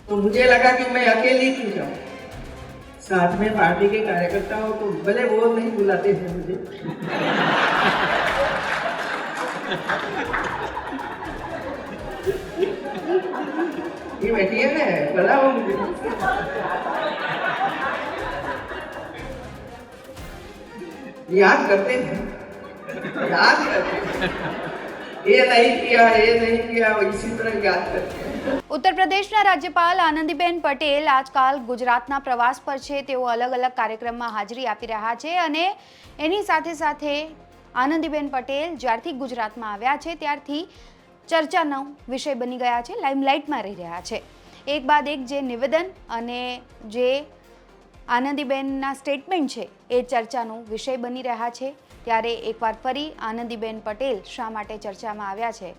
तो मुझे लगा कि मैं अकेली क्यों जाऊं, साथ में पार्टी के कार्यकर्ताओं को, भले वो नहीं बुलाते थे मुझे। ये बैठी है ना, भला वो मुझे याद करते हैं, याद करते हैं, ये नहीं किया, ये नहीं किया, इसी तरह याद करते हैं। ઉત્તર પ્રદેશના રાજ્યપાલ આનંદીબેન પટેલ આજકાલ ગુજરાતના પ્રવાસ પર છે। તેઓ અલગ અલગ કાર્યક્રમમાં હાજરી આપી રહ્યા છે અને એની સાથે સાથે આનંદીબેન પટેલ જ્યારથી ગુજરાતમાં આવ્યા છે ત્યારથી ચર્ચાનો વિષય બની ગયા છે, લાઇમલાઇટમાં રહી રહ્યા છે। એક બાદ એક જે નિવેદન અને જે આનંદીબેનના સ્ટેટમેન્ટ છે એ ચર્ચાનો વિષય બની રહ્યા છે। ત્યારે એકવાર ફરી આનંદીબેન પટેલ શા માટે ચર્ચામાં આવ્યા છે,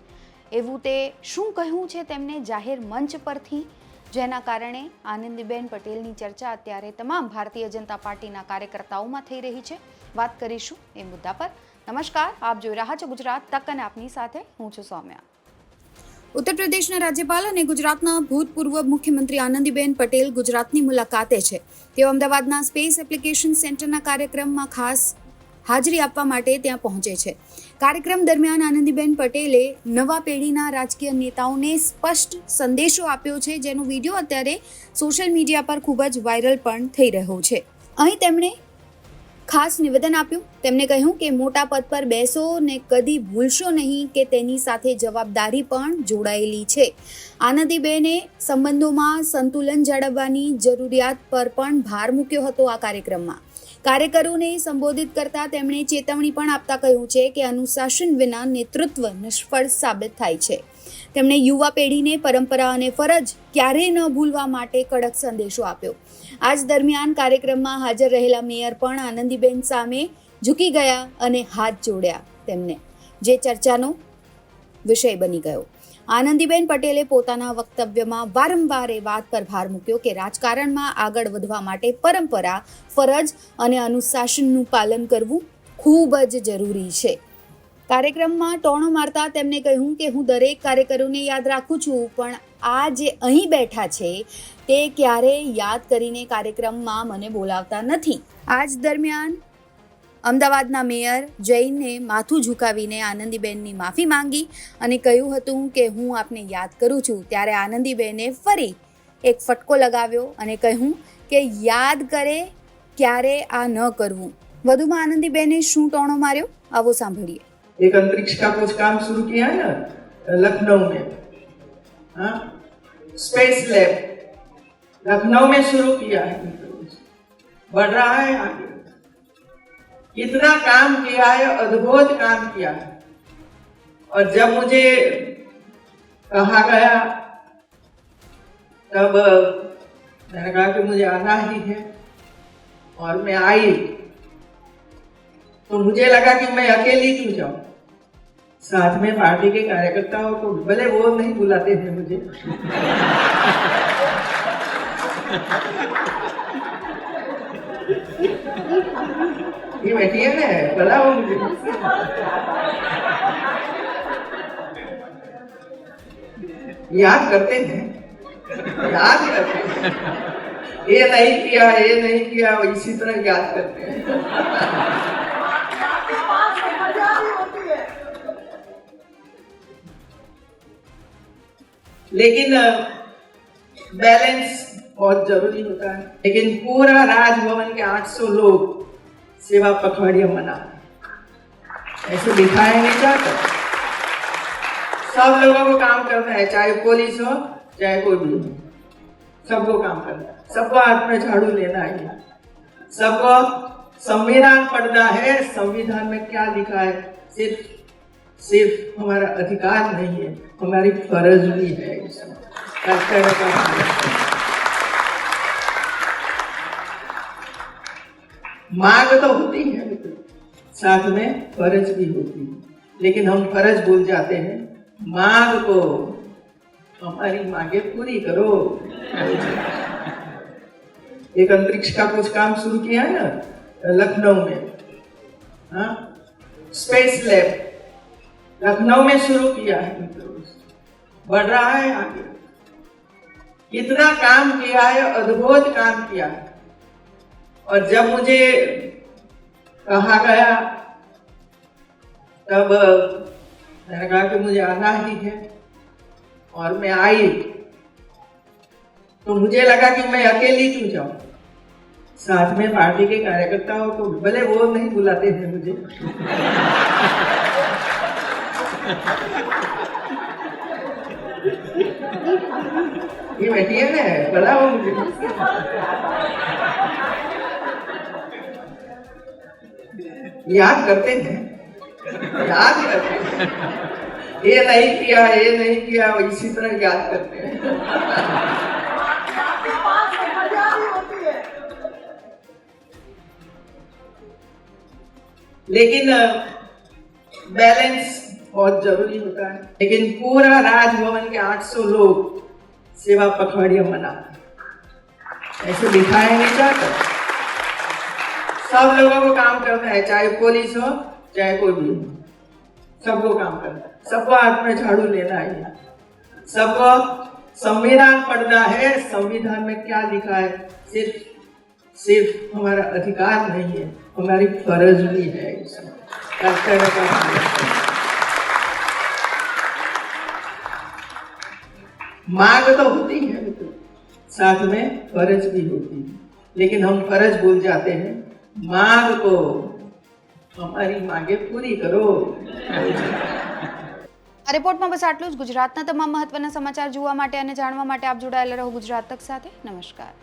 એવું તે શું કહ્યું છે તેમને જાહેર મંચ પરથી, જેના કારણે આનંદીબેન પટેલની ચર્ચા અત્યારે તમામ ભારતીય જનતા પાર્ટીના કાર્યકર્તાઓમાં થઈ રહી છે। વાત કરીશું એ મુદ્દા પર। નમસ્કાર, આપ જોઈ રહ્યા છો ગુજરાત તક અને આપની સાથે હું છું સૌમ્યા। ઉત્તર પ્રદેશના રાજ્યપાલ અને ગુજરાતના ભૂતપૂર્વ મુખ્યમંત્રી આનંદીબેન પટેલ ગુજરાતની મુલાકાતે છે। તેઓ અમદાવાદના સ્પેસ એપ્લિકેશન સેન્ટરના કાર્યક્રમમાં ખાસ હાજરી આપવા માટે ત્યાં પહોંચે છે। કાર્યક્રમ દરમિયાન આનંદીબેન પટેલે નવા પેઢીના રાજકીય નેતાઓને સ્પષ્ટ સંદેશો આપ્યો છે, જેનો વિડીયો અત્યારે સોશિયલ મીડિયા પર ખૂબ જ વાયરલ પણ થઈ રહ્યો છે। અહીં તેમણે ખાસ નિવેદન આપ્યું। તેમણે કહ્યું કે મોટા પદ પર બેસો ને કદી ભૂલશો નહીં કે તેની સાથે જવાબદારી પણ જોડાયેલી છે। આનંદીબેને સંબંધોમાં સંતુલન જાળવવાની જરૂરિયાત પર પણ ભાર મૂક્યો હતો। આ કાર્યક્રમમાં કાર્યકરોને સંબોધિત કરતા તેમણે ચેતવણી પણ આપતા કહ્યું છે કે અનુશાસન વિના નેતૃત્વ નિષ્ફળ સાબિત થાય છે। તેમણે યુવા પેઢીને પરંપરા અને ફરજ ક્યારેય ન ભૂલવા માટે કડક સંદેશો આપ્યો। આજ દરમિયાન કાર્યક્રમમાં હાજર રહેલા મેયર પણ આનંદીબેન સામે ઝૂકી ગયા અને હાથ જોડ્યા, તેમને જે ચર્ચાનો વિષય બની ગયો। આનંદીબેન પટેલે પોતાના વક્તવ્યમાં વારંવાર એ વાત પર ભાર મૂક્યો કે રાજકારણમાં આગળ વધવા માટે પરંપરા, ફરજ અને અનુશાસનનું પાલન કરવું ખૂબ જ જરૂરી છે। કાર્યક્રમમાં ટોણો મારતા તેમણે કહ્યું કે હું દરેક કાર્યકરોને યાદ રાખું છું, પણ આ જે અહીં બેઠા છે તે ક્યારેય યાદ કરીને કાર્યક્રમમાં મને બોલાવતા નથી। આજ દરમિયાન અમદાવાદના મેયર જૈને માથું ઝુકાવીને આનંદીબેનની માફી માંગી અને કહ્યું હતું કે હું આપને યાદ કરું છું। ત્યારે આનંદીબેને ફરી એક ફટકો લગાવ્યો અને કહ્યું કે યાદ કરે ક્યારે આ ન કરવું। વધુમાં આનંદીબેને શું ટોણો માર્યો, આવો સાંભળીએ। एक अंतरिक्ष का कुछ काम शुरू किया है ना लखनऊ में, हाँ, स्पेस लैब लखनऊ में शुरू किया है, बढ़ रहा है आगे। कितना काम किया है, अद्भुत काम किया है। और जब मुझे कहा गया तब मैंने कहा कि मुझे आना ही है, और मैं आई तो मुझे लगा कि मैं अकेली क्यों जाऊं, साथ में पार्टी के कार्यकर्ताओं को, भले वो नहीं बुलाते थे मुझे। ये बैठी है ना, भला वो मुझे याद करते हैं, याद करते हैं, ये नहीं किया, ये नहीं किया, इसी तरह याद करते हैं। लेकिन बैलेंस बहुत जरूरी होता है। लेकिन पूरा राजभवन के 800 लोग सेवा पखवाड़िया मना, ऐसे दिखाया नहीं चाहता। सब लोगों को काम करना है, चाहे पुलिस हो चाहे कोई भी हो, सबको काम करना है, सबको हाथ में झाड़ू लेना है, सबको संविधान पढ़ना है। संविधान में क्या लिखा है, सिर्फ हमारा अधिकार नहीं है, हमारी फर्ज भी है। मांग तो होती है, साथ में फर्ज भी होती है, लेकिन हम फर्ज भूल जाते हैं। मांग को, हमारी मांगे पूरी करो। एक अंतरिक्ष का कुछ काम शुरू किया है ना लखनऊ में, हाँ, स्पेस लैब लखनऊ में शुरू किया है, बढ़ रहा है आगे। कितना काम किया है, अद्भुत काम किया है। और जब मुझे कहा गया तब मैंने कहा कि मुझे आना ही है, और मैं आई तो मुझे लगा कि मैं अकेली क्यों जाऊं, साथ में पार्टी के कार्यकर्ताओं को, भले वो नहीं बुलाते हैं मुझे। ये बैठी है ना, बुलाओ मुझे। याद करते हैं, याद करते हैं, ये नहीं किया, ये नहीं किया, इसी तरह याद करते हैं। लेकिन बैलेंस बहुत जरूरी होता है। लेकिन पूरा राजभवन के 800 लोग सेवा पखवाड़िया मनाते, ऐसे दिखाया नहीं चाहता। सब लोगों को काम करना है, चाहे पुलिस हो चाहे कोई भी हो, सबको काम करना है, सबको हाथ में झाड़ू लेना है, सबको संविधान पढ़ना है। संविधान में क्या लिखा है, सिर्फ हमारा अधिकार नहीं है, हमारी फर्ज भी है। कर्तव्य का मांग तो होती है, साथ में फर्ज भी होती है, लेकिन हम फर्ज भूल जाते हैं। मांग को, हमारी मांगे पूरी करो। આ રિપોર્ટમાં બસ આટલું જ। ગુજરાતના તમામ મહત્વના સમાચાર જોવા માટે અને જાણવા માટે આપ જોડાયેલા રહો ગુજરાત તક સાથે। નમસ્કાર।